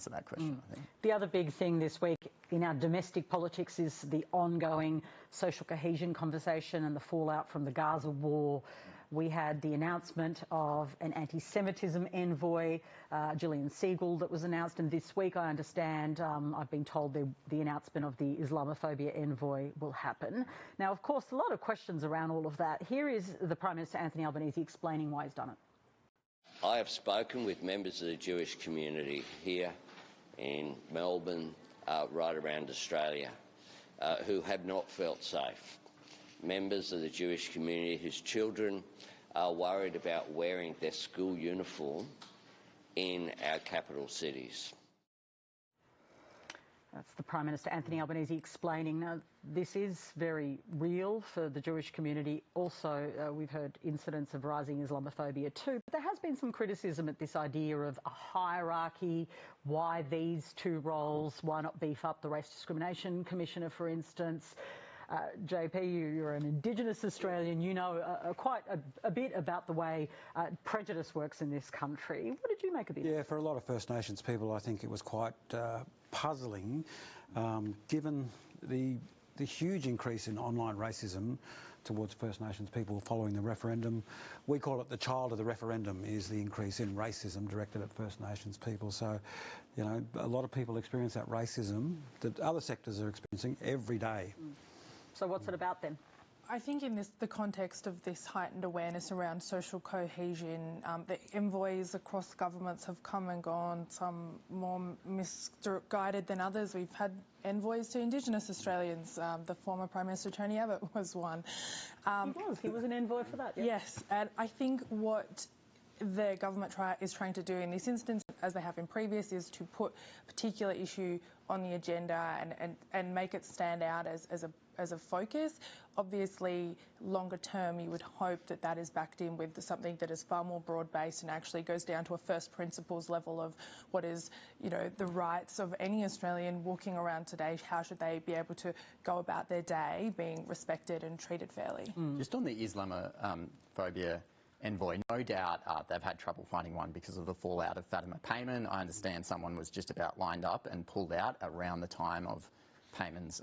answer that question, I think. The other big thing this week in our domestic politics is the ongoing social cohesion conversation and the fallout from the Gaza war. We had the announcement of an anti-Semitism envoy, Gillian Siegel, that was announced. And this week, I understand, I've been told the announcement of the Islamophobia envoy will happen. Now, of course, a lot of questions around all of that. Here is the Prime Minister, Anthony Albanese, explaining why he's done it. I have spoken with members of the Jewish community here in Melbourne, right around Australia, who have not felt safe. Members of the Jewish community whose children are worried about wearing their school uniform in our capital cities. That's the Prime Minister, Anthony Albanese, explaining. Now, this is very real for the Jewish community. Also, we've heard incidents of rising Islamophobia too. But there has been some criticism at this idea of a hierarchy. Why these two roles? Why not beef up the Race Discrimination Commissioner, for instance? JP, you're an Indigenous Australian. You know quite a bit about the way prejudice works in this country. What did you make of this? Yeah, for a lot of First Nations people, I think it was quite puzzling, given the huge increase in online racism towards First Nations people following the referendum. We call it the child of the referendum, is the increase in racism directed at First Nations people. So, you know, a lot of people experience that racism that other sectors are experiencing every day. So what's it about then? I think in the context of this heightened awareness around social cohesion, the envoys across governments have come and gone, some more misguided than others. We've had envoys to Indigenous Australians. The former Prime Minister Tony Abbott was one. He was an envoy for that, yeah. Yes, and I think what the government is trying to do in this instance, as they have in previous, is to put a particular issue on the agenda and make it stand out as a focus. Obviously, longer term, you would hope that that is backed in with something that is far more broad-based and actually goes down to a first principles level of what is, you know, the rights of any Australian walking around today. How should they be able to go about their day being respected and treated fairly? Just on the Islamophobia envoy, no doubt they've had trouble finding one because of the fallout of Fatima Payman. I understand someone was just about lined up and pulled out around the time of Payman's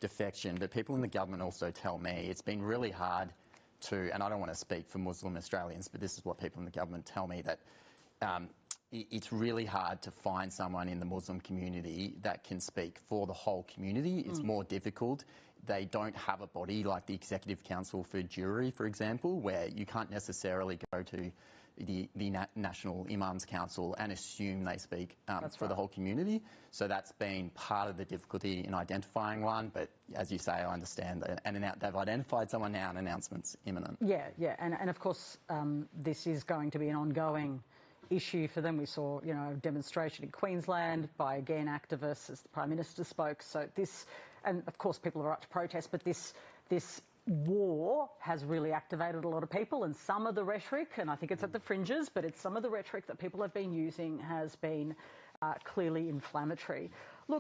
defection. But people in the government also tell me it's been really hard to, and I don't want to speak for Muslim Australians, but this is what people in the government tell me, that it's really hard to find someone in the Muslim community that can speak for the whole community. It's more difficult. They don't have a body like the Executive Council for Jewry, for example, where you can't necessarily go to the National Imams Council and assume they speak for the whole community. So that's been part of the difficulty in identifying one. But as you say, I understand that, and they've identified someone now, and announcement's imminent. Yeah, and of course this is going to be an ongoing issue for them. We saw, you know, a demonstration in Queensland by, again, activists as the Prime Minister spoke. So this, and of course people are up to protest, but this war has really activated a lot of people, and some of the rhetoric, and I think it's at the fringes, but it's some of the rhetoric that people have been using has been clearly inflammatory. Look,